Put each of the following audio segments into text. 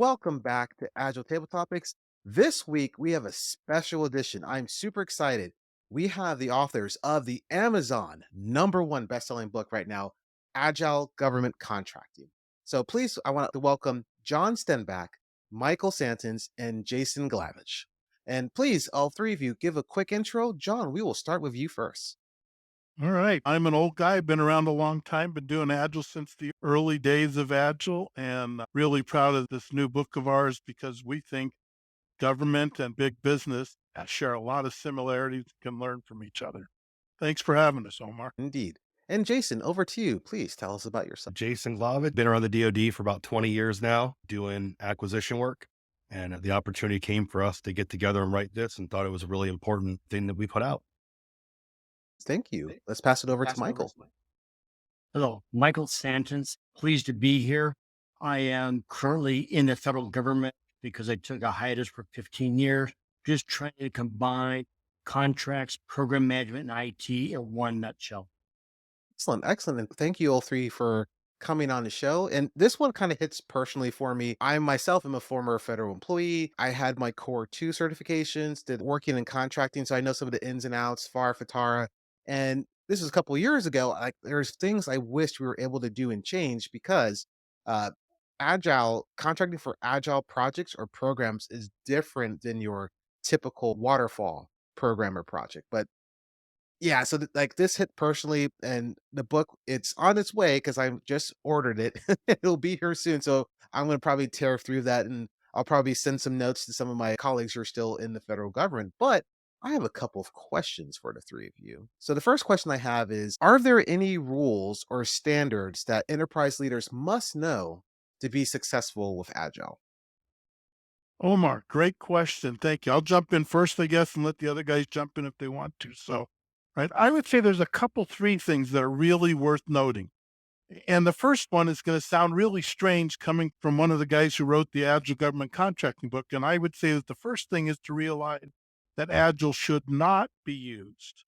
welcome back to Agile Table Topics. This week we have a special edition. I'm super excited. We have the authors of the Amazon #1 best-selling book right now, Agile Government Contracting. So please, I want to welcome John Stenbeck, Michael Santens, and Jason Glavich. And please, all three of you, give a quick intro. John, we will start with you first. All right. I'm an old guy, been around a long time, been doing Agile since the early days of Agile, and really proud of this new book of ours because we think government and big business share a lot of similarities and can learn from each other. Thanks for having us, Omar. Indeed. And Jason, over to you. Please tell us about yourself. Jason Glavich, been around the DoD for about 20 years now, doing acquisition work. And the opportunity came for us to get together and write this and thought it was a really important thing that we put out. Thank you. Let's pass it over to Michael. Hello, Michael Santens. Pleased to be here. I am currently in the federal government because I took a hiatus for 15 years, just trying to combine contracts, program management, and IT in one nutshell. Excellent, excellent. And thank you all three for coming on the show. And this one kind of hits personally for me. I myself am a former federal employee. I had my Core 2 certifications, did working in contracting, so I know some of the ins and outs, FAR, FATARA. And this was a couple of years ago. Like there's things I wished we were able to do and change because uh agile contracting for agile projects or programs is different than your typical waterfall program or project. But yeah, so, like, this hit personally, and the book, it's on its way because I just ordered it. It'll be here soon, so I'm gonna probably tear through that, and I'll probably send some notes to some of my colleagues who are still in the federal government, but I have a couple of questions for the 3 of you. So the first question I have is, are there any rules or standards that enterprise leaders must know to be successful with Agile? Omar, great question. Thank you. I'll jump in first, I guess, and let the other guys jump in if they want to. So, right, I would say there's a couple, three things that are really worth noting. And the first one is going to sound really strange coming from one of the guys who wrote the Agile Government Contracting book. And I would say that the first thing is to realize that Agile should not be used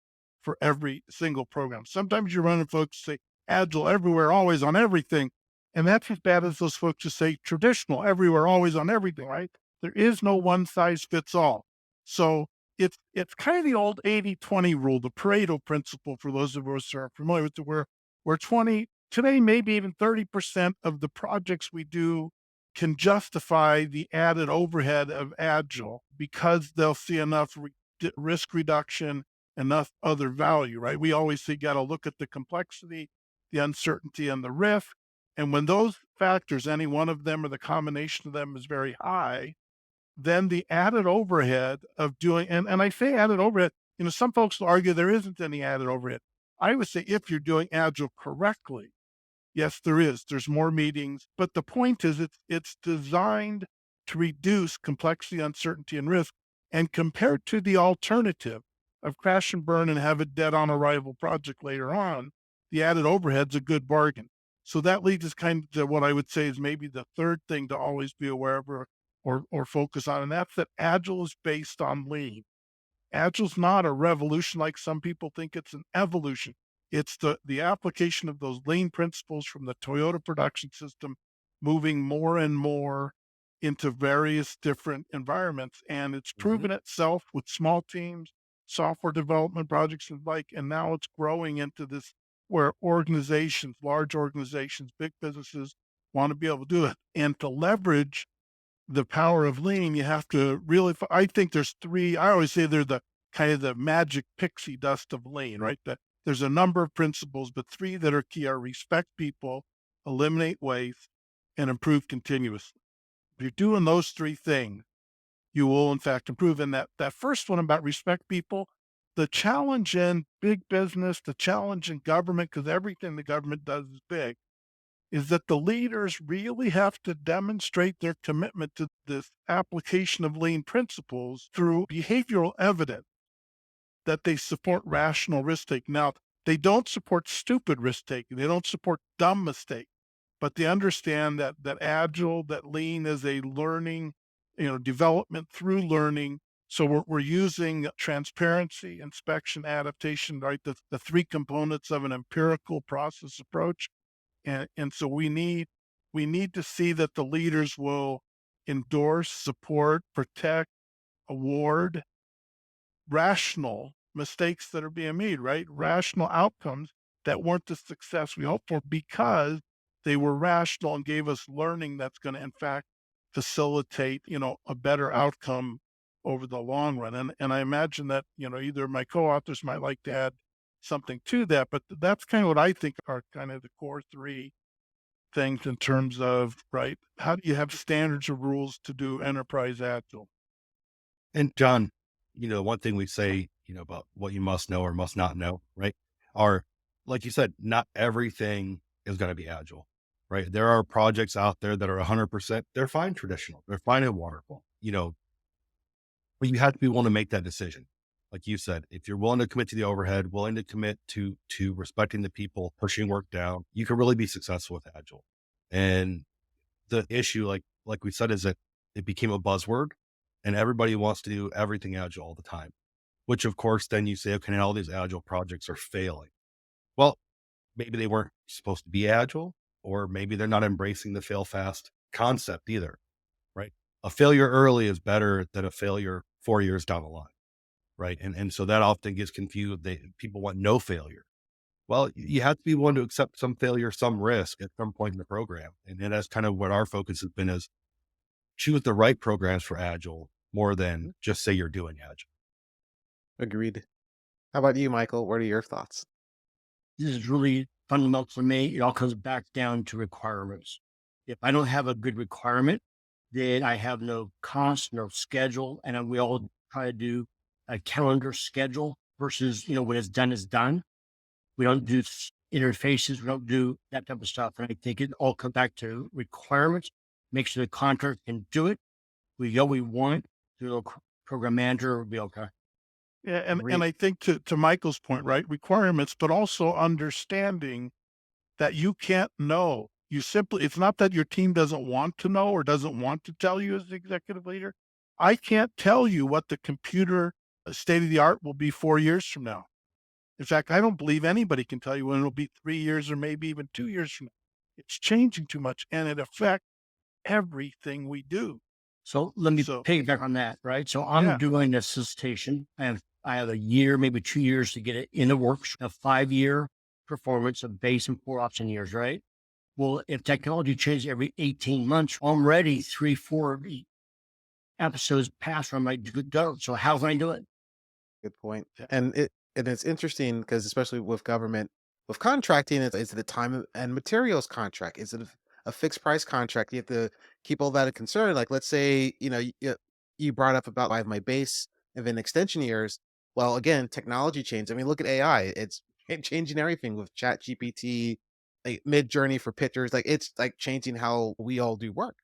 for every single program. Sometimes you run into folks who say Agile everywhere, always on everything. And that's as bad as those folks who say traditional everywhere, always on everything, right? There is no one size fits all. So it's kind of the old 80-20 rule, the Pareto principle for those of us who are familiar with it, where 20 today, maybe even 30% of the projects we do can justify the added overhead of Agile because they'll see enough risk reduction, enough other value, right? We always say, got to look at the complexity, the uncertainty, and the risk. And when those factors, any one of them or the combination of them is very high, then the added overhead of doing, and I say added overhead, some folks will argue there isn't any added overhead. I would say if you're doing Agile correctly, yes, there is. There's more meetings, but the point is it's designed to reduce complexity, uncertainty, and risk. And compared to the alternative of crash and burn and have a dead on arrival project later on, the added overhead's a good bargain. So that leads us kind of to what I would say is maybe the third thing to always be aware of or focus on, and that's that Agile is based on lean. Agile's not a revolution like some people think, it's an evolution. It's the application of those lean principles from the Toyota production system, moving more and more into various different environments. And it's Mhm. proven itself with small teams, software development projects and like, and now it's growing into this where organizations, large organizations, big businesses want to be able to do it. And to leverage the power of lean, you have to really, I think there's three, I always say they're the kind of the magic pixie dust of lean, right? That there's a number of principles, but three that are key are respect people, eliminate waste, and improve continuously. If you're doing those three things, you will in fact improve. And that first one about respect people, the challenge in big business, the challenge in government, because everything the government does is big, is that the leaders really have to demonstrate their commitment to this application of lean principles through behavioral evidence that they support rational risk taking. Now, they don't support stupid risk taking. They don't support dumb mistakes, but they understand that agile, that lean is a learning, development through learning. So we're using transparency, inspection, adaptation, right? The three components of an empirical process approach. And so we need to see that the leaders will endorse, support, protect, award rational mistakes that are being made, right? Rational outcomes that weren't the success we hoped for because they were rational and gave us learning that's going to, in fact, facilitate, a better outcome over the long run. And I imagine that, either of my co-authors might like to add something to that, but that's kind of what I think are kind of the core three things in terms of, right? How do you have standards or rules to do enterprise agile? And John, one thing we say, about what you must know or must not know, right? Are, like you said, not everything is going to be agile, right? There are projects out there that are 100%, they're fine traditional, they're fine in waterfall, but you have to be willing to make that decision. Like you said, if you're willing to commit to the overhead, willing to commit to respecting the people, pushing work down, you can really be successful with agile. And the issue, like we said, is that it became a buzzword and everybody wants to do everything agile all the time, which of course, then you say, okay, now all these agile projects are failing. Well, maybe they weren't supposed to be agile, or maybe they're not embracing the fail fast concept either, right? A failure early is better than a failure 4 years down the line, right? And so that often gets confused. People want no failure. Well, you have to be willing to accept some failure, some risk at some point in the program. And that's kind of what our focus has been, is choose the right programs for agile more than just say you're doing agile. Agreed. How about you, Michael? What are your thoughts? This is really fundamental for me. It all comes back down to requirements. If I don't have a good requirement, then I have no cost, no schedule. And then we all try to do a calendar schedule versus, when it's done, it's done. We don't do interfaces. We don't do that type of stuff. And I think it all comes back to requirements. Make sure the contractor can do it. We get what we want. The program manager will be okay. Yeah, and Great. and I think to Michael's point, right? Requirements, but also understanding that you can't know. It's not that your team doesn't want to know or doesn't want to tell you as the executive leader. I can't tell you what the computer state of the art will be 4 years from now. In fact, I don't believe anybody can tell you when it'll be 3 years or maybe even 2 years from now. It's changing too much and it affects everything we do. So let me So piggyback on that, right? So I'm yeah, doing a solicitation and I have a year, maybe 2 years to get it in the works, a 5 year performance of base and 4 option years, right? Well, if technology changes every 18 months, already 3, 4 episodes past where I might go. So how can I do it? Good point. yeah. And it's interesting because especially with government, with contracting, is it a time and materials contract? Is it a fixed price contract? You have to keep all that in concern. Like, let's say, you brought up about I have my base and then extension years. Well, again, technology change. I mean, look at AI. It's changing everything with Chat GPT, like mid journey for pitchers. Like it's like changing how we all do work.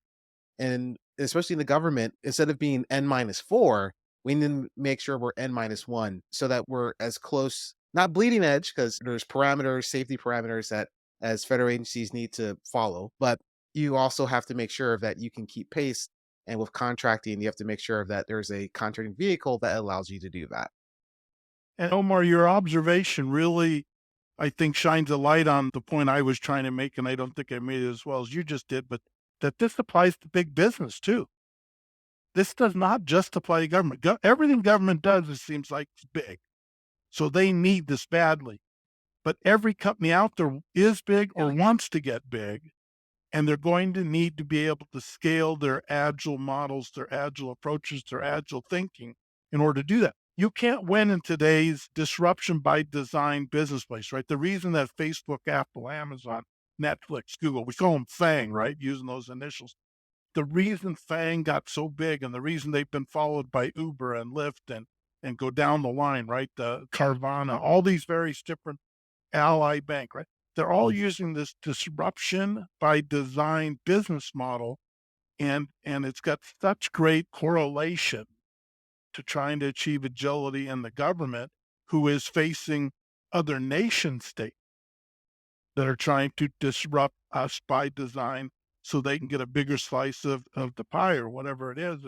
And especially in the government, instead of being N minus four, we need to make sure we're N minus one so that we're as close, not bleeding edge, because there's parameters, safety parameters that as federal agencies need to follow. But you also have to make sure that you can keep pace. And with contracting, you have to make sure that there's a contracting vehicle that allows you to do that. And Omar, your observation really, I think, shines a light on the point I was trying to make, and I don't think I made it as well as you just did, but that this applies to big business too. This does not just apply to government. Everything government does, it seems like, is big. So they need this badly. But every company out there is big or wants to get big, and they're going to need to be able to scale their agile models, their agile approaches, their agile thinking in order to do that. You can't win in today's disruption by design business place, right? The reason that Facebook, Apple, Amazon, Netflix, Google, we call them FANG, right? Using those initials. The reason FANG got so big and the reason they've been followed by Uber and Lyft and go down the line, right? The Carvana, all these various different Ally Bank, right? They're all using this disruption by design business model, and it's got such great correlation to trying to achieve agility in the government, who is facing other nation states that are trying to disrupt us by design so they can get a bigger slice of the pie or whatever it is.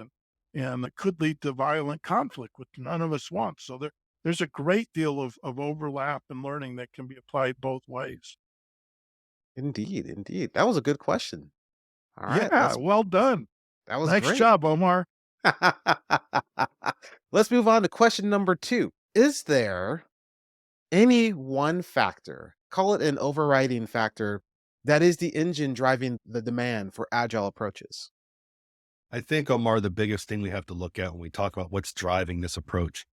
And it could lead to violent conflict, which none of us want. So there's a great deal of overlap and learning that can be applied both ways. Indeed, indeed. That was a good question. All right, Yeah, well done. That was Nice great. job, Omar. Let's move on to question number 2. Is there any one factor, call it an overriding factor, that is the engine driving the demand for agile approaches? I think, Omar, the biggest thing we have to look at when we talk about what's driving this approach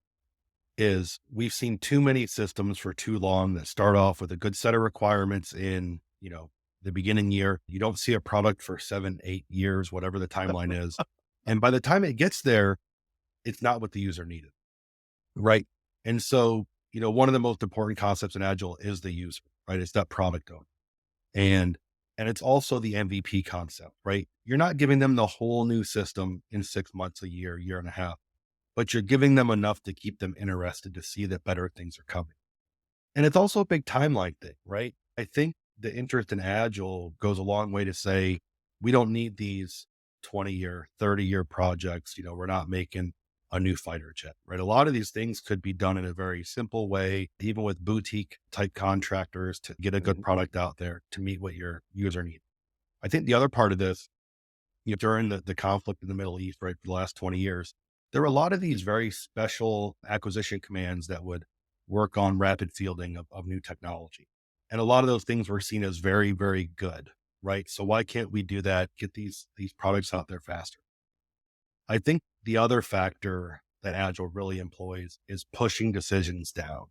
is we've seen too many systems for too long that start off with a good set of requirements in, the beginning year. You don't see a product for 7, 8 years, whatever the timeline is. And by the time it gets there, it's not what the user needed. Right. And so, one of the most important concepts in Agile is the user, right? It's that product owner. And it's also the MVP concept, right? You're not giving them the whole new system in 6 months, a year and a half, but you're giving them enough to keep them interested to see that better things are coming. And it's also a big timeline thing, right? I think the interest in Agile goes a long way to say, we don't need these 20-year, 30-year projects. We're not making a new fighter jet, right? A lot of these things could be done in a very simple way, even with boutique type contractors to get a good Mhm. product out there to meet what your user needs. I think the other part of this, during the conflict in the Middle East, right, for the last 20 years, there were a lot of these very special acquisition commands that would work on rapid fielding of new technology. And a lot of those things were seen as very, very good, right? So why can't we do that? Get these products out there faster. I think the other factor that Agile really employs is pushing decisions down,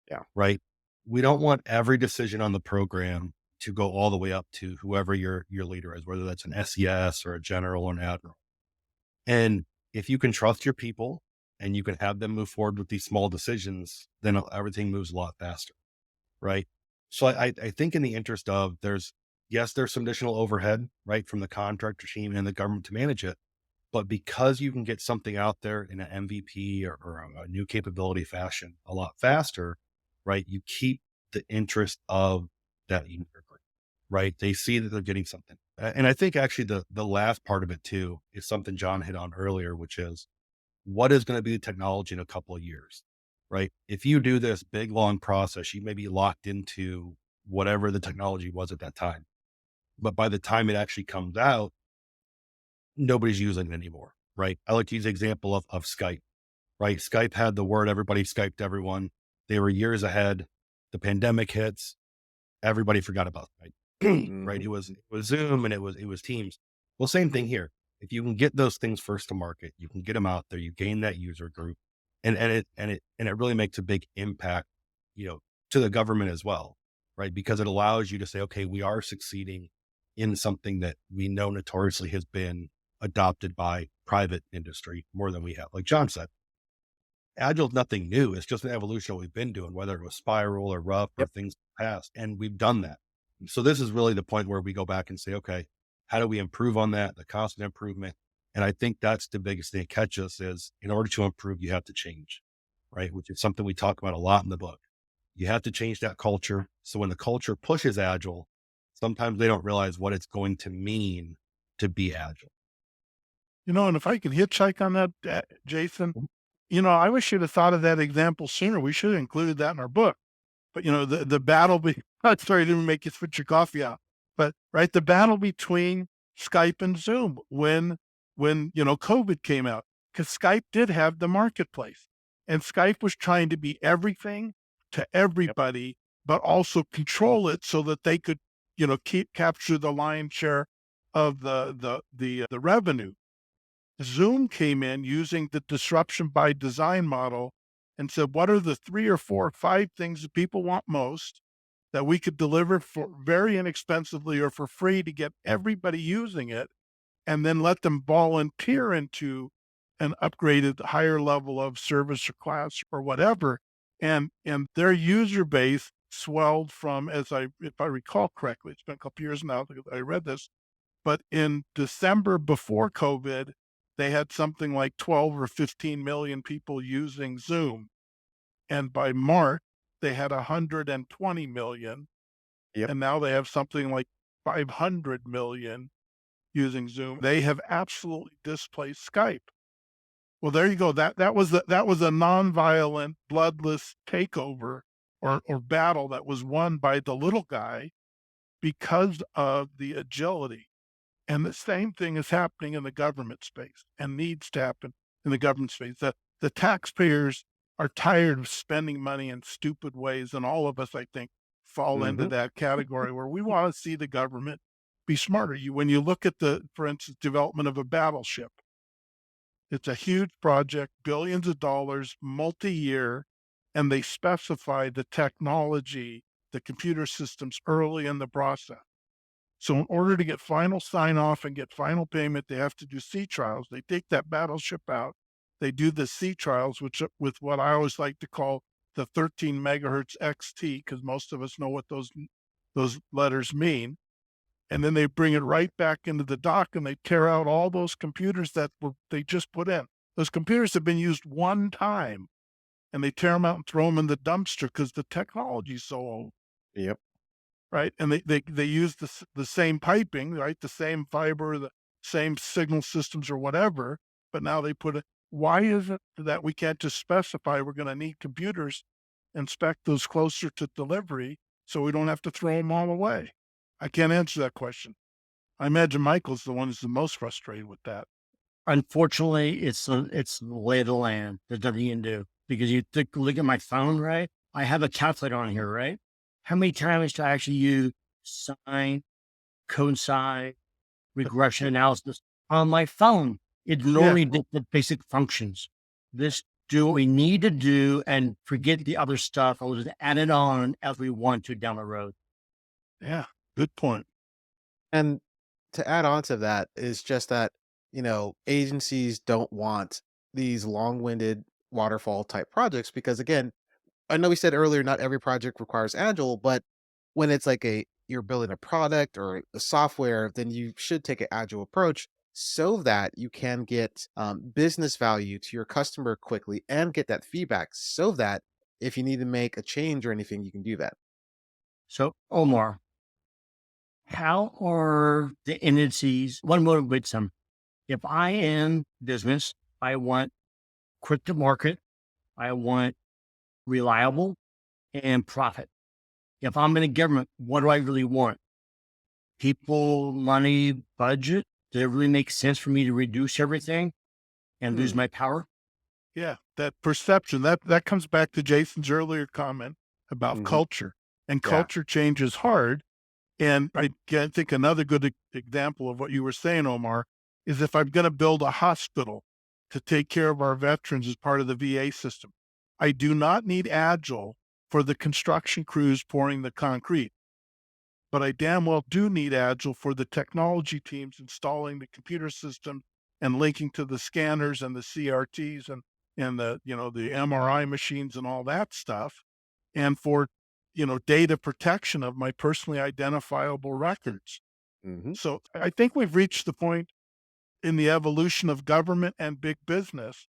Yeah. right? We don't want every decision on the program to go all the way up to whoever your leader is, whether that's an SES or a general or an admiral. And if you can trust your people and you can have them move forward with these small decisions, then everything moves a lot faster, right? So I think in the interest of there's some additional overhead, right, from the contractor team and the government to manage it. But because you can get something out there in an MVP or a new capability fashion a lot faster, right? You keep the interest of that user group, right? They see that they're getting something. And I think actually the last part of it too is something John hit on earlier, which is what is going to be the technology in a couple of years, right? If you do this big, long process, you may be locked into whatever the technology was at that time. But by the time it actually comes out, nobody's using it anymore, right? I like to use the example of Skype, right? Skype had the word, everybody Skyped everyone. They were years ahead. The pandemic hits, everybody forgot about Skype, right? Mhm. It was Zoom and it was Teams. Well, same thing here. If you can get those things first to market, you can get them out there, you gain that user group, and it really makes a big impact, to the government as well, right? Because it allows you to say, okay, we are succeeding in something that we know notoriously has been adopted by private industry more than we have. Like John said, Agile is nothing new. It's just an evolution of what we've been doing, whether it was Spiral or Rough or Yep. things past. And we've done that. So this is really the point where we go back and say, okay, how do we improve on that? The constant improvement. And I think that's the biggest thing that catches us is in order to improve, you have to change, right? Which is something we talk about a lot in the book. You have to change that culture. So when the culture pushes Agile, sometimes they don't realize what it's going to mean to be Agile. And if I could hitchhike on that, Jason, I wish you'd have thought of that example sooner. We should have included that in our book. But the battle sorry, I didn't make you spit your coffee out. But right, the battle between Skype and Zoom when COVID came out, because Skype did have the marketplace. And Skype was trying to be everything to Yep. everybody, but also control it so that they could, keep capture the lion's share of the revenue. Zoom came in using the disruption by design model and said, what are the 3 or 4 or 5 things that people want most that we could deliver for very inexpensively or for free to get everybody using it, and then let them volunteer into an upgraded higher level of service or class or whatever. And their user base swelled from, if I recall correctly, it's been a couple years now that I read this, but in December before COVID, they had something like 12 or 15 million people using Zoom. And by March, they had 120 million. Yep. And now they have something like 500 million using Zoom. They have absolutely displaced Skype. Well, there you go. That was a nonviolent, bloodless takeover or battle that was won by the little guy because of the agility. And the same thing is happening in the government space and needs to happen in the government space. The taxpayers are tired of spending money in stupid ways. And all of us, I think, fall into Mhm. that category where we want to see the government be smarter. When you look at for instance, development of a battleship, it's a huge project, billions of dollars, multi-year, and they specify the technology, the computer systems early in the process. So in order to get final sign off and get final payment, they have to do sea trials. They take that battleship out. They do the sea trials, which with what I always like to call the 13 megahertz XT, because most of us know what those letters mean. And then they bring it right back into the dock and they tear out all those computers they just put in. Those computers have been used one time and they tear them out and throw them in the dumpster because the technology is so old. Yep. Right, and they use the same piping, right, the same fiber, the same signal systems or whatever, but now they put it. Why is it that we can't just specify we're gonna need computers and spec those closer to delivery so we don't have to throw them all away? I can't answer that question. I imagine Michael's the one who's the most frustrated with that. Unfortunately, it's the lay of the land. There's nothing you can do because look at my phone, right? I have a calculator on here, right? How many times do I actually use sine, cosine, regression analysis on my phone? It Yeah, literally did the basic functions. This do what we need to do and forget the other stuff. I'll just add it on as we want to down the road. yeah, good point. And to add on to that is just that, agencies don't want these long-winded waterfall type projects because again, I know we said earlier not every project requires agile, but when it's like you're building a product or a software, then you should take an agile approach so that you can get business value to your customer quickly and get that feedback so that if you need to make a change or anything, you can do that. So, Omar, how are the entities, what motivates them? If I am business, I want quick to market, I want reliable and profit. If I'm in a government, what do I really want? People, money, budget. Does it really make sense for me to reduce everything and lose Hmm. my power? Yeah, that perception, that comes back to Jason's earlier comment about Hmm. culture, and Yeah. culture change is hard. And I can think another good example of what you were saying, Omar, is if I'm gonna build a hospital to take care of our veterans as part of the VA system, I do not need Agile for the construction crews pouring the concrete, but I damn well do need Agile for the technology teams installing the computer system and linking to the scanners and the CRTs and the MRI machines and all that stuff, and for data protection of my personally identifiable records. Hmm. So I think we've reached the point in the evolution of government and big business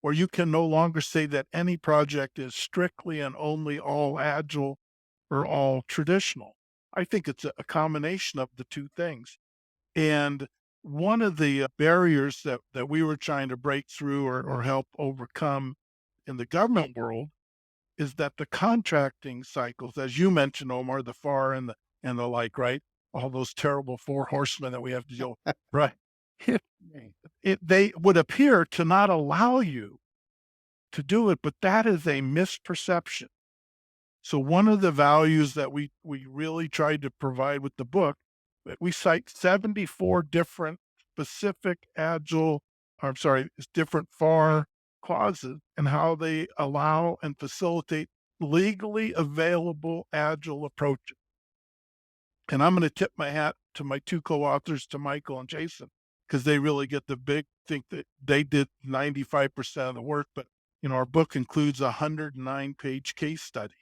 where you can no longer say that any project is strictly and only all agile or all traditional. I think it's a combination of the two things. And one of the barriers that we were trying to break through or help overcome in the government world is that the contracting cycles, as you mentioned, Omar, the FAR and the like, right? All those terrible four horsemen that we have to deal with, right? It, Okay. they would appear to not allow you to do it, but that is a misperception. So one of the values that we really tried to provide with the book, we cite 74 different specific agile, or I'm sorry, different FAR clauses and how they allow and facilitate legally available agile approaches. And I'm going to tip my hat to my two co-authors, to Michael and Jason, because they really get the big think that they did 95% of the work. But our book includes a 109-page case study.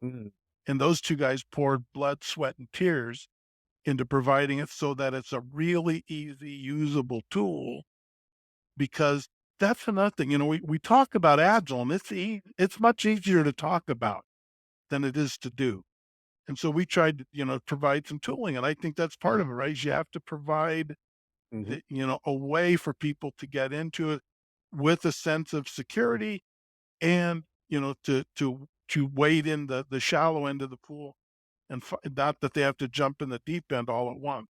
Hmm. And those two guys poured blood, sweat, and tears into providing it so that it's a really easy, usable tool. Because that's another thing, we talk about agile, and it's much easier to talk about than it is to do. And so we tried to, provide some tooling, and I think that's part of it, right? Is you have to provide, Hmm. a way for people to get into it with a sense of security and, to wade in the shallow end of the pool and not that they have to jump in the deep end all at once.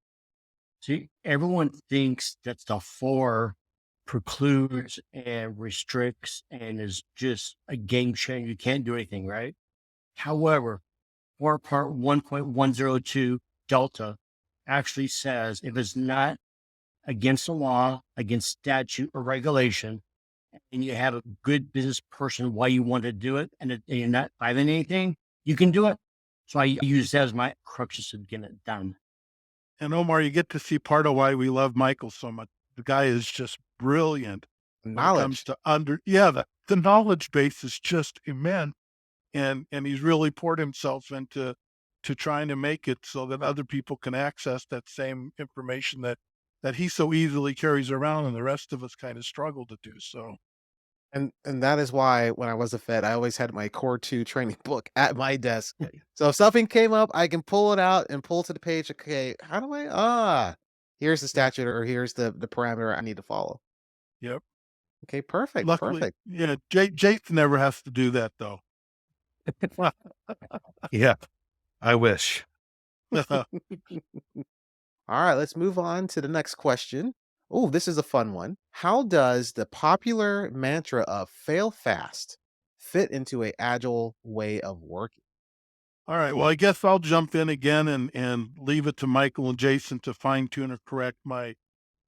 See, everyone thinks that the four precludes and restricts and is just a game changer. You can't do anything, right? However, 4 part 1.102 Delta actually says if it's not against the law, against statute or regulation, and you have a good business person why you want to do it, and you're not filing anything, you can do it. So I use that as my crutches to get it done. And Omar, you get to see part of why we love Michael so much. The guy is just brilliant when it comes Knowledge. to the knowledge base is just immense. And he's really poured himself into trying to make it so that other people can access that same information that he so easily carries around and the rest of us kind of struggle to do so. And that is why when I was a Fed, I always had my Core 2 training book at my desk. Yeah. So if something came up, I can pull it out and pull to the page. Okay, how do here's the Yeah. statute or here's the parameter I need to follow. Yep. Okay, perfect, Luckily, perfect. yeah, Jason never has to do that though. Yeah, I wish. All right, let's move on to the next question. Oh, this is a fun one. How does the popular mantra of fail fast fit into a agile way of working? All right. Well, I guess I'll jump in again and leave it to Michael and Jason to fine tune or correct my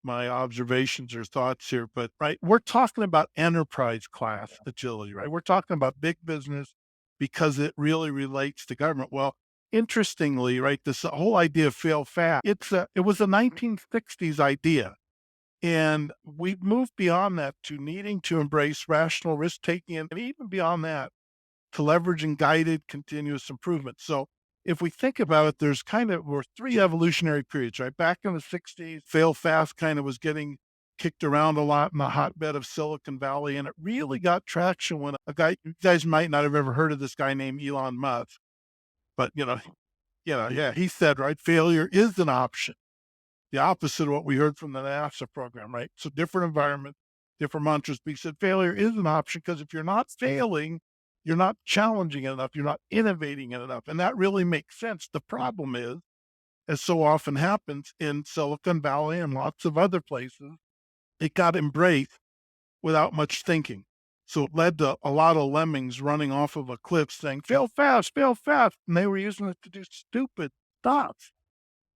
observations or thoughts here. But right, we're talking about enterprise class agility, right? We're talking about big business because it really relates to government. Well, interestingly, right, this whole idea of fail fast, it was a 1960s idea. And we've moved beyond that to needing to embrace rational risk taking and even beyond that to leveraging guided continuous improvement. So if we think about it, were three evolutionary periods, right? Back in the 60s, fail fast kind of was getting kicked around a lot in the hotbed of Silicon Valley. And it really got traction when you guys might not have ever heard of this guy named Elon Musk, but yeah, he said, right, failure is an option. The opposite of what we heard from the NASA program, right? So different environment, different mantras. But he said failure is an option because if you're not failing, you're not challenging it enough, you're not innovating it enough. And that really makes sense. The problem is, as so often happens in Silicon Valley and lots of other places, it got embraced without much thinking. So it led to a lot of lemmings running off of a cliff saying, fail fast, fail fast. And they were using it to do stupid stuff.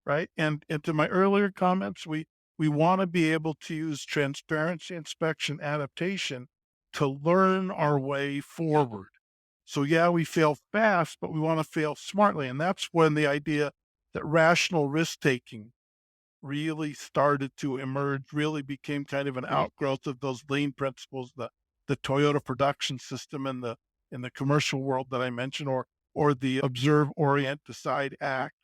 Right? And to my earlier comments, we wanna be able to use transparency, inspection, adaptation to learn our way forward. So yeah, we fail fast, but we wanna fail smartly, and that's when the idea that rational risk taking really started to emerge, really became kind of an outgrowth of those lean principles, the Toyota production system in the commercial world that I mentioned, or the observe, orient, decide, act,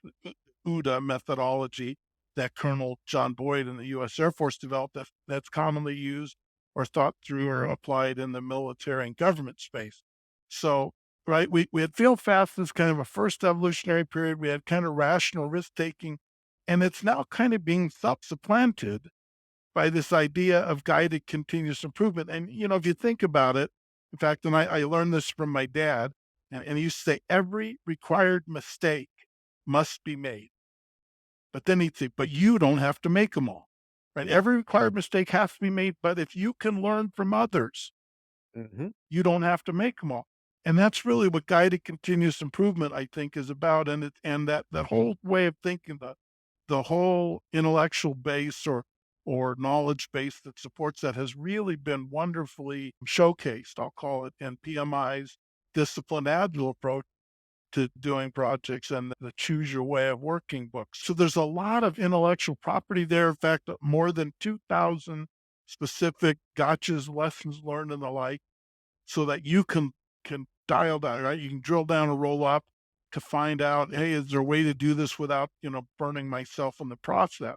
OODA methodology that Colonel John Boyd in the U.S. Air Force developed that's commonly used or thought through or applied in the military and government space. So, right, we had fail fast as kind of a first evolutionary period. We had kind of rational risk taking, and it's now kind of being supplanted by this idea of guided continuous improvement. And, if you think about it, in fact, and I learned this from my dad, and he used to say, every required mistake must be made. But then he'd say, but you don't have to make them all, right? Every required mistake has to be made, but if you can learn from others, Mhm. you don't have to make them all. And that's really what guided continuous improvement, I think, is about. And that whole way of thinking, the whole intellectual base or knowledge base that supports that has really been wonderfully showcased, I'll call it, in PMI's disciplined agile approach to doing projects and the choose your way of working books. So there's a lot of intellectual property there. In fact, more than 2,000 specific gotchas, lessons learned and the like, so that you can dial down, right? You can drill down or roll up to find out, hey, is there a way to do this without, burning myself in the process?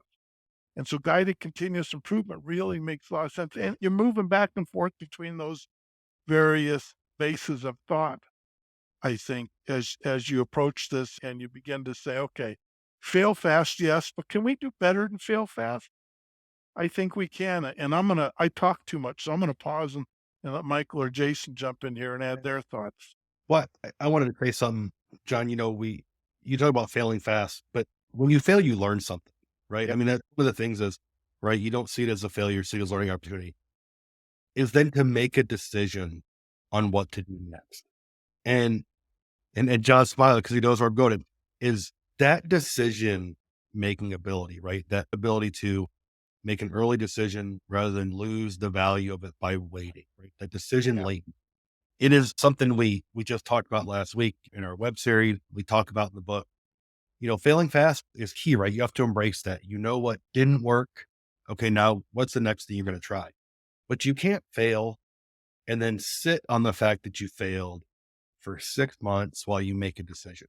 And so guided continuous improvement really makes a lot of sense. And you're moving back and forth between those various bases of thought. I think as you approach this and you begin to say, okay, fail fast, yes, but can we do better than fail fast? I think we can. And I talk too much, so I'm gonna pause and let Michael or Jason jump in here and add their thoughts. What I wanted to say something, John. You talk about failing fast, but when you fail, you learn something, right? I Yep. mean, that's one of the things is, right, you don't see it as a failure, see it as a learning opportunity, is then to make a decision on what to do next. And and John's smiling because he knows where I'm going, is that decision making ability, right? That ability to make an early decision rather than lose the value of it by waiting, right? That decision Yeah. late. It is something we just talked about last week in our web series. We talk about in the book. Failing fast is key, right? You have to embrace that. You know what didn't work. Okay, now what's the next thing you're going to try? But you can't fail and then sit on the fact that you failed for 6 months while you make a decision.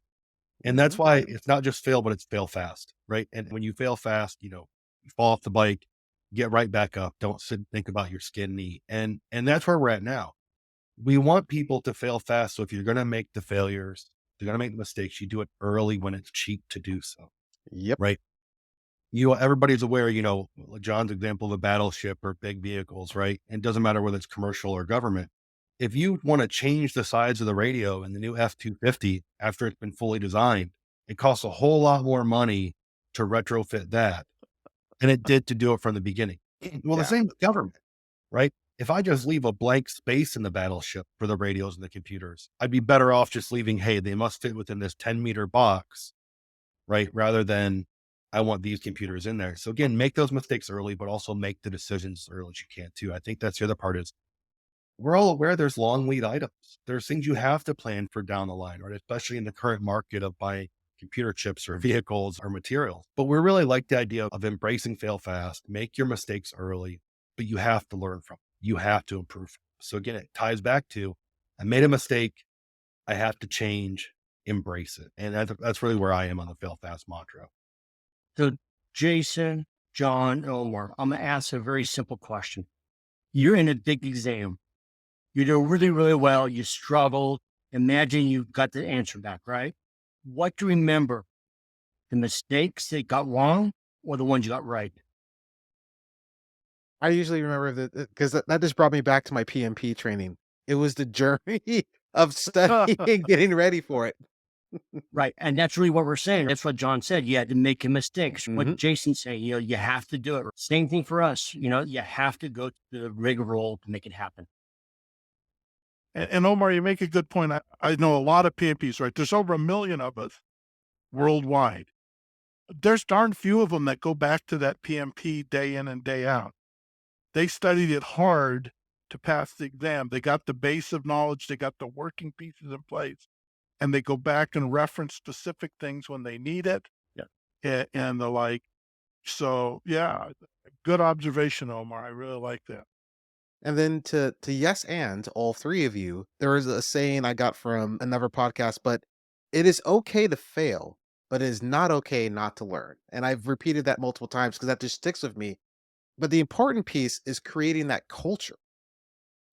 And that's Mhm. why it's not just fail, but it's fail fast, right? And when you fail fast, you fall off the bike, get right back up. Don't sit and think about your skin knee. And that's where we're at now. We want people to fail fast. So if you're going to make the failures, you're going to make the mistakes, you do it early when it's cheap to do so, Yep. right? Everybody's aware, like John's example of a battleship or big vehicles, right? And it doesn't matter whether it's commercial or government. If you want to change the size of the radio in the new F-250 after it's been fully designed, it costs a whole lot more money to retrofit that than it did to do it from the beginning. Well, the Yeah. same with government, right? If I just leave a blank space in the battleship for the radios and the computers, I'd be better off just leaving, hey, they must fit within this 10-meter box, right? Rather than I want these computers in there. So again, make those mistakes early, but also make the decisions as early as you can too. I think that's the other part is we're all aware there's long lead items. There's things you have to plan for down the line, right? Especially in the current market of buying computer chips or vehicles or materials. But we really like the idea of embracing fail fast, make your mistakes early, but you have to learn from it. You have to improve. So again, it ties back to I made a mistake. I have to change, embrace it. And that's really where I am on the fail fast mantra. So, Jason, John, Omar, I'm going to ask a very simple question. You're in a big exam. You do really, really well. You struggled. Imagine you got the answer back, right? What do you remember? The mistakes that got wrong or the ones you got right? I usually remember that because that just brought me back to my PMP training. It was the journey of studying and getting ready for it. Right. And that's really what we're saying. That's what John said. You had to make mistakes. What Mhm. Jason's saying, you have to do it. Same thing for us. You have to go to the rigmarole to make it happen. And Omar, you make a good point. I know a lot of PMPs, right? There's over 1 million of us worldwide. There's darn few of them that go back to that PMP day in and day out. They studied it hard to pass the exam. They got the base of knowledge, they got the working pieces in place, and they go back and reference specific things when they need it Yeah. and the like. So, yeah, good observation, Omar. I really like that. And then to yes and all three of you, there is a saying I got from another podcast, but it is okay to fail, but it is not okay not to learn. And I've repeated that multiple times because that just sticks with me. But the important piece is creating that culture,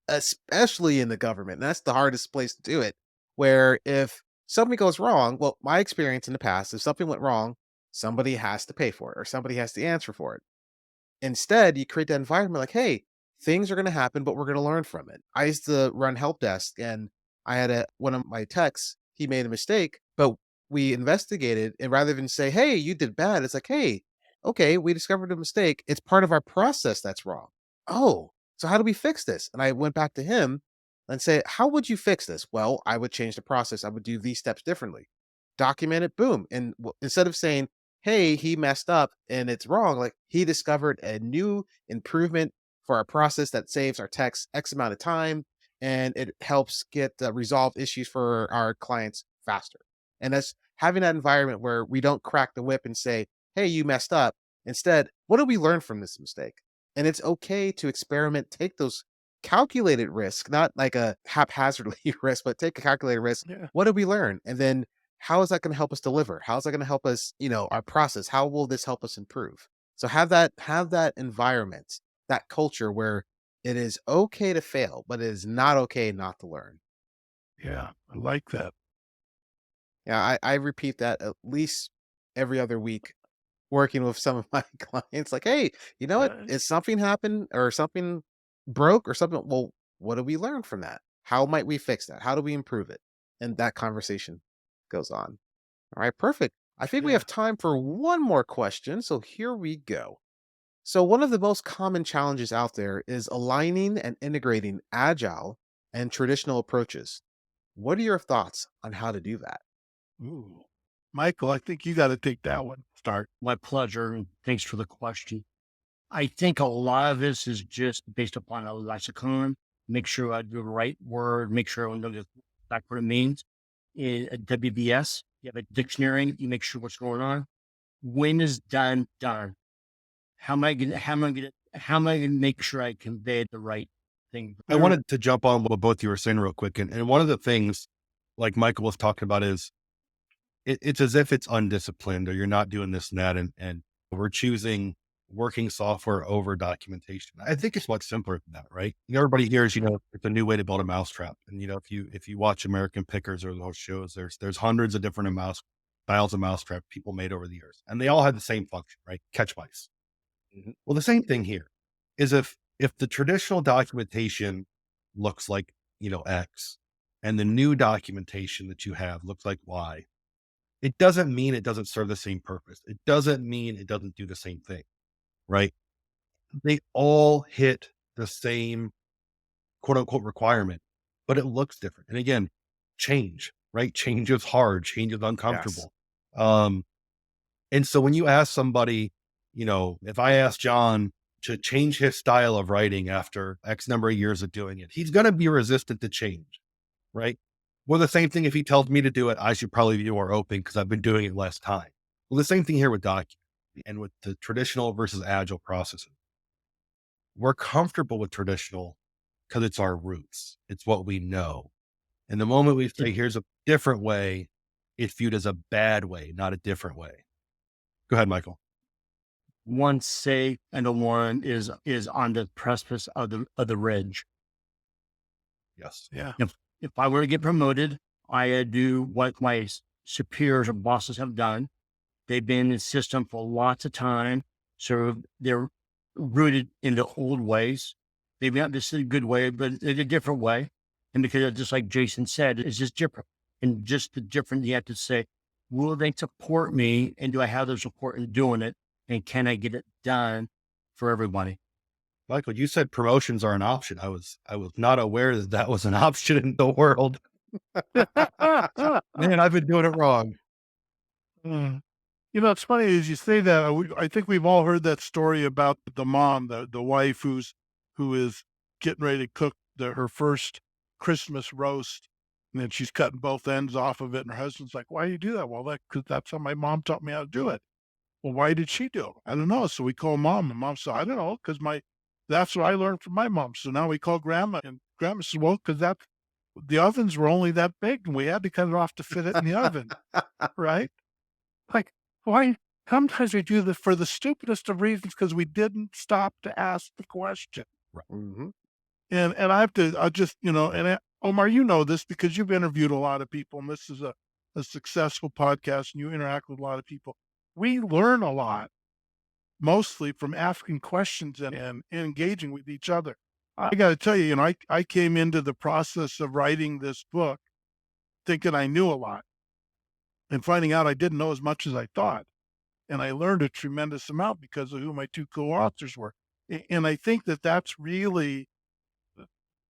especially in the government. And that's the hardest place to do it. Where if something goes wrong, well, my experience in the past, if something went wrong, somebody has to pay for it or somebody has to answer for it. Instead, you create that environment like, hey, things are going to happen, but we're going to learn from it. I used to run help desk and I had one of my techs, he made a mistake, but we investigated and rather than say, hey, you did bad, it's like, hey, okay, we discovered a mistake. It's part of our process that's wrong. Oh, so how do we fix this? And I went back to him and say, how would you fix this? Well, I would change the process. I would do these steps differently. Document it, boom. And instead of saying, hey, he messed up and it's wrong. Like he discovered a new improvement for our process that saves our techs X amount of time and it helps get resolved issues for our clients faster. And that's having that environment where we don't crack the whip and say, hey, you messed up. Instead, what did we learn from this mistake? And it's okay to experiment, take those calculated risk, not like a haphazardly risk, but take a calculated risk. Yeah. What did we learn? And then how is that going to help us deliver? How is that going to help us, our process? How will this help us improve? So have that environment, that culture where it is okay to fail, but it is not okay not to learn. Yeah. I like that. Yeah, I repeat that at least every other week working with some of my clients like, hey, you know what? Uh, Is something happened or something broke or something? Well, what do we learn from that? How might we fix that? How do we improve it? And that conversation goes on. All right, perfect. I think we Yeah. have time for one more question, so here we go. So, one of the most common challenges out there is aligning and integrating agile and traditional approaches. What are your thoughts on how to do that? Ooh. Michael, I think you got to take that one. Start. My pleasure. And thanks for the question. I think a lot of this is just based upon a lexicon. Make sure I do the right word, make sure I know exactly what it means. In a WBS, you have a dictionary, you make sure what's going on. When is done, done. How am I gonna make sure I convey the right thing? I wanted to jump on what both you were saying real quick. And one of the things, like Michael was talking about, is it's as if it's undisciplined or you're not doing this and that. And we're choosing working software over documentation. I think it's much simpler than that, right? Everybody hears, it's a new way to build a mousetrap. And, if you watch American Pickers or those shows, there's hundreds of different styles of mousetrap people made over the years. And they all have the same function, right? Catch mice. Well, the same thing here is if the traditional documentation looks like, X, and the new documentation that you have looks like Y, it doesn't mean it doesn't serve the same purpose. It doesn't mean it doesn't do the same thing, right? They all hit the same quote unquote requirement, but it looks different. And again, change, right? Change is hard, change is Yes. uncomfortable. Um, and so when you ask somebody, if I ask John to change his style of writing after X number of years of doing it, he's going to be resistant to change, right? Well, the same thing if he tells me to do it, I should probably be more open because I've been doing it less time. Well, the same thing here with document and with the traditional versus agile processes. We're comfortable with traditional because it's our roots. It's what we know. And the moment we say, here's a different way, it's viewed as a bad way, not a different way. Go ahead, Michael. One safe and the one is on the precipice of the ridge. Yes. Yeah. If I were to get promoted, I do what my superiors or bosses have done. They've been in the system for lots of time, so they're rooted in the old ways. Maybe not this is a good way, but it's a different way. And because just like Jason said, it's just different. And just the different, you have to say, will they support me? And do I have the support in doing it? And can I get it done for everybody? Michael, you said promotions are an option. I was not aware that that was an option in the world. Man, I've been doing it wrong. Mm. It's funny as you say that. I think we've all heard that story about the mom, the wife who is getting ready to cook her first Christmas roast, and then she's cutting both ends off of it. And her husband's like, "Why do you do that?" Well, because that's how my mom taught me how to do it. Well, why did she do it? I don't know. So we call mom, and mom said, "I don't know, because that's what I learned from my mom." So now we call grandma, and grandma says, "Well, because the ovens were only that big, and we had to cut it off to fit it in the oven, right?" Like, why? Sometimes we do this for the stupidest of reasons because we didn't stop to ask the question. Right. Hmm. And I just, Omar, this because you've interviewed a lot of people, and this is a successful podcast, and you interact with a lot of people. We learn a lot, mostly from asking questions and engaging with each other. I got to tell you, I came into the process of writing this book thinking I knew a lot and finding out I didn't know as much as I thought. And I learned a tremendous amount because of who my two co-authors were. And I think that that's really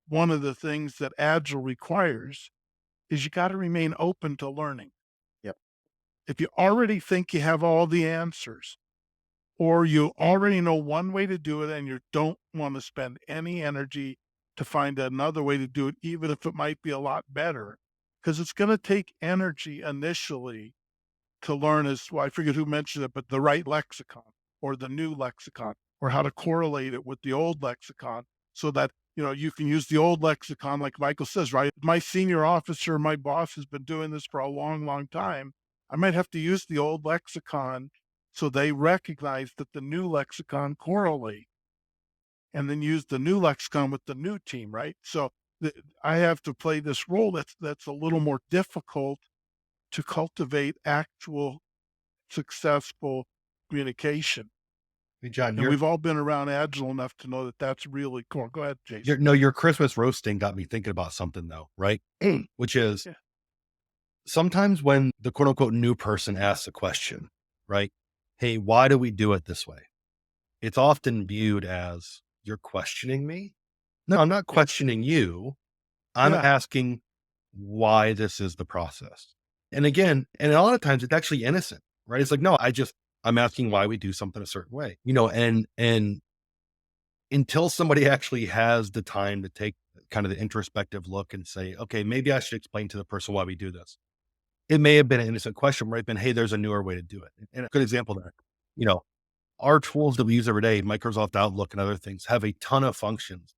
one of the things that Agile requires is you got to remain open to learning. Yep. If you already think you have all the answers, or you already know one way to do it and you don't want to spend any energy to find another way to do it, even if it might be a lot better, because it's going to take energy initially to learn well, I forget who mentioned it, but the right lexicon or the new lexicon or how to correlate it with the old lexicon so that, you can use the old lexicon, like Michael says, right? My senior officer, my boss has been doing this for a long, long time. I might have to use the old lexicon so they recognize that the new lexicon correlate and then use the new lexicon with the new team, right? So I have to play this role that's a little more difficult to cultivate actual successful communication. Hey, John, And we've all been around Agile enough to know that that's really cool. Go ahead, Jason. your Christmas roasting got me thinking about something though, right? Which is Yeah. sometimes when the quote unquote new person asks a question, right? Hey, why do we do it this way? It's often viewed as you're questioning me. No, I'm not Yeah. questioning you. I'm Yeah. asking why this is the process. And again, and a lot of times it's actually innocent, right? It's like, no, I'm asking why we do something a certain way, and until somebody actually has the time to take kind of the introspective look and say, okay, maybe I should explain to the person why we do this. It may have been an innocent question, right? Been, hey, there's a newer way to do it. And a good example there, you know, our tools that we use every day, Microsoft Outlook and other things, have a ton of functions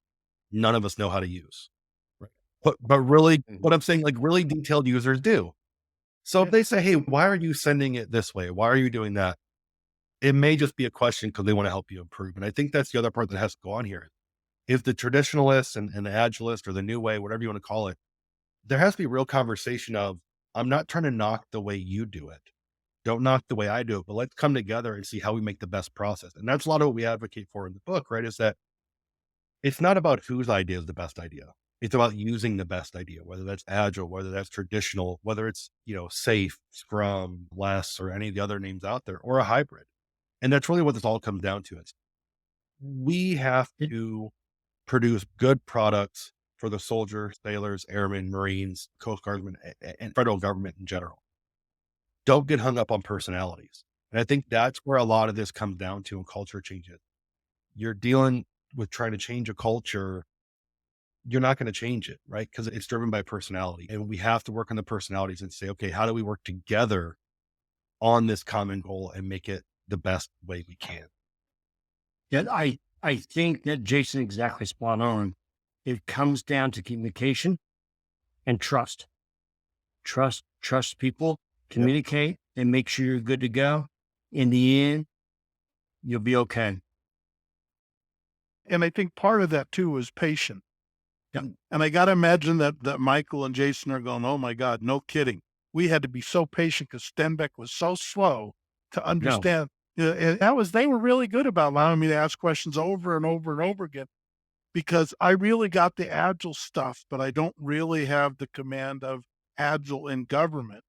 none of us know how to use. Right. But really, what Mhm. I'm saying, like really detailed users do. So if Yeah. they say, hey, why are you sending it this way? Why are you doing that? It may just be a question because they want to help you improve. And I think that's the other part that has to go on here. If the traditionalists and the agilists or the new way, whatever you want to call it, there has to be real conversation of, I'm not trying to knock the way you do it. Don't knock the way I do it, but let's come together and see how we make the best process. And that's a lot of what we advocate for in the book, right? Is that it's not about whose idea is the best idea. It's about using the best idea, whether that's agile, whether that's traditional, whether it's, safe, scrum, less, or any of the other names out there, or a hybrid. And that's really what this all comes down to. Is we have It- to produce good products for the soldiers, sailors, airmen, Marines, Coast Guardsmen, and federal government in general. Don't get hung up on personalities. And I think that's where a lot of this comes down to in culture changes. You're dealing with trying to change a culture, you're not going to change it, right? Because it's driven by personality. And we have to work on the personalities and say, okay, how do we work together on this common goal and make it the best way we can? Yeah, I think that Jason exactly spot on. It comes down to communication and trust. Trust people, Yep. communicate, and make sure you're good to go. In the end, you'll be okay. And I think part of that too is patience. Yep. And I gotta imagine that Michael and Jason are going, "Oh my god, no kidding." We had to be so patient because Stenbeck was so slow to No, understand. Yeah, and that was they were really good about allowing me to ask questions over and over and over again because I really got the agile stuff, but I don't really have the command of agile in government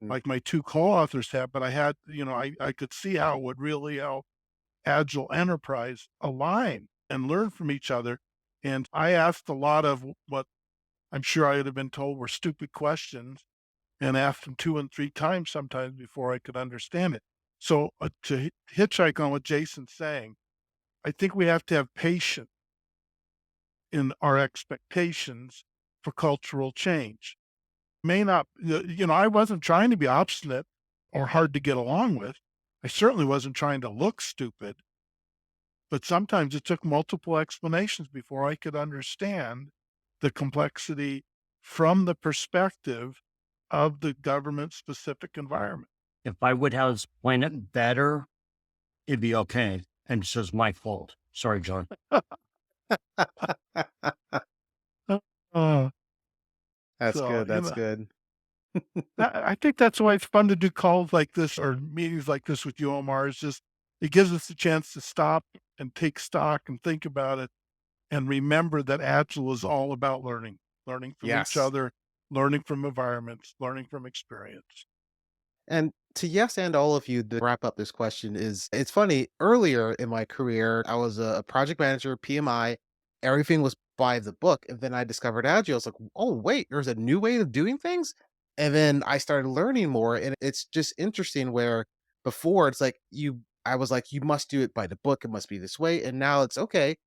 Mm. like my two co-authors have, but I had, I could see how it would really help agile enterprise align and learn from each other. And I asked a lot of what I'm sure I would have been told were stupid questions and asked them 2 and 3 times sometimes before I could understand it. So to hitchhike on what Jason's saying, I think we have to have patience in our expectations for cultural change. May not, I wasn't trying to be obstinate or hard to get along with. I certainly wasn't trying to look stupid. But sometimes it took multiple explanations before I could understand the complexity from the perspective of the government specific environment. if I would have explained it better, it'd be okay. And it's just my fault. Sorry, John. Uh, That's so, good. That's good. I think that's why it's fun to do calls like this or meetings like this with you, Omar. Is just it gives us a chance to stop and take stock and think about it and remember that Agile is all about learning, learning from each Yes. other, learning from environments, learning from experience. And to yes and all of you to wrap up this question is it's funny, earlier in my career, I was a project manager, PMI, everything was by the book. And then I discovered Agile. I was like, oh, wait, there's a new way of doing things. And then I started learning more. And it's just interesting where before it's like I was like, you must do it by the book. It must be this way. And now it's okay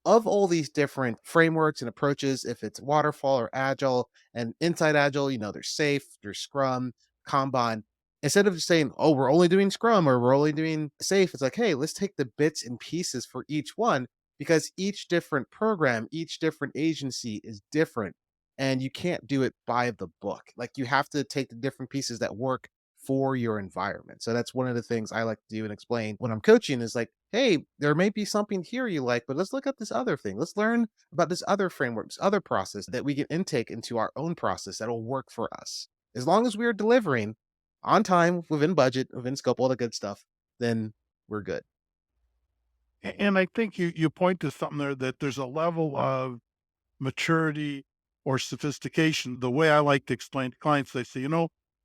of all these different frameworks and approaches, if it's waterfall or agile, and inside agile, there's safe, there's scrum, kanban. Instead of just saying, oh, we're only doing scrum or we're only doing safe, it's like, hey, let's take the bits and pieces for each one because each different program, each different agency is different. And you can't do it by the book. Like you have to take the different pieces that work for your environment. So that's one of the things I like to do and explain when I'm coaching is like, hey, there may be something here you like, but let's look at this other thing. Let's learn about this other framework, this other process that we can intake into our own process that'll work for us. As long as we are delivering on time, within budget, within scope, all the good stuff, then we're good. And I think you point to something there that there's a level of maturity or sophistication. The way I like to explain to clients, they say,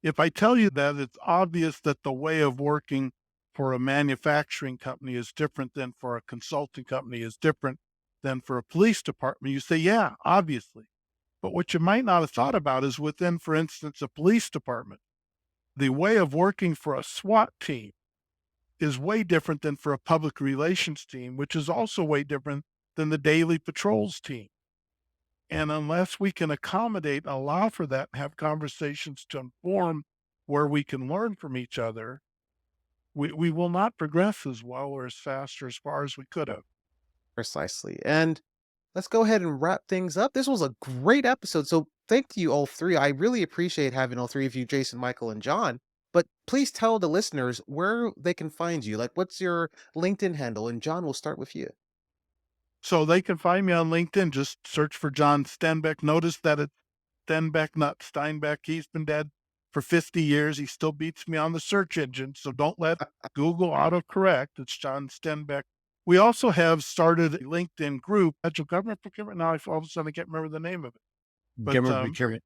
If I tell you that it's obvious that the way of working for a manufacturing company is different than for a consulting company is different than for a police department, you say, yeah, obviously. But what you might not have thought about is within, for instance, a police department, the way of working for a SWAT team is way different than for a public relations team, which is also way different than the daily patrols team. And unless we can accommodate, allow for that, and have conversations to inform where we can learn from each other, we will not progress as well or as fast or as far as we could have. Precisely. And let's go ahead and wrap things up. This was a great episode. So thank you all three. I really appreciate having all three of you, Jason, Michael, and John. But please tell the listeners where they can find you. Like, what's your LinkedIn handle? And John, we'll start with you. So they can find me on LinkedIn. Just search for John Stenbeck. Notice that it's Stenbeck, not Steinbeck. He's been dead for 50 years. He still beats me on the search engine. So don't let Google autocorrect. It's John Stenbeck. We also have started a LinkedIn group, Agile Government Procurement. Now all of a sudden I can't remember the name of it. But Government procurement.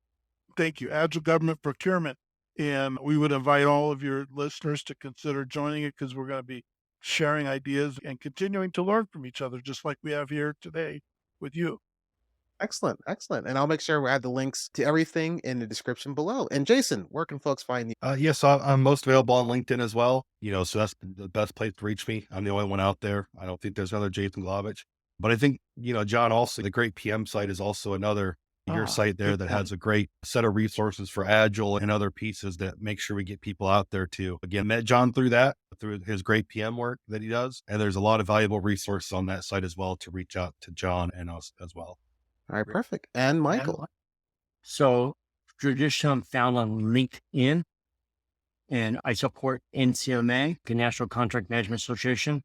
thank you, Agile Government Procurement. And we would invite all of your listeners to consider joining it because we're going to be sharing ideas and continuing to learn from each other, just like we have here today with you. Excellent. Excellent. And I'll make sure we add the links to everything in the description below. And Jason, where can folks find you? Yes, I'm most available on LinkedIn as well. So that's the best place to reach me. I'm the only one out there. I don't think there's another Jason Glavich. But I think, John, also the Great PM site is also another your site there Good that point. has a great set of resources for Agile and other pieces that make sure we get people out there too. Again, met John through his great PM work that he does. And there's a lot of valuable resources on that site as well to reach out to John and us as well. All right, perfect. And Michael. So tradition I'm found on LinkedIn, and I support NCMA, the National Contract Management Association,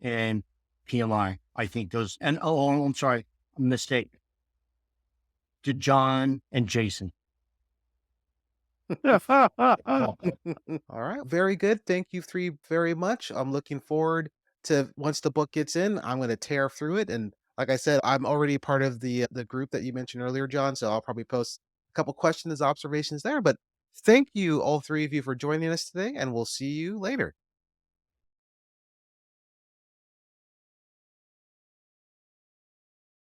and PMI. I think those, and I'm sorry, mistake. To John and Jason. All right. Very good. Thank you three very much. I'm looking forward to once the book gets in, I'm going to tear through it. And like I said, I'm already part of the group that you mentioned earlier, John. So I'll probably post a couple questions, observations there. But thank you, all three of you, for joining us today, and we'll see you later.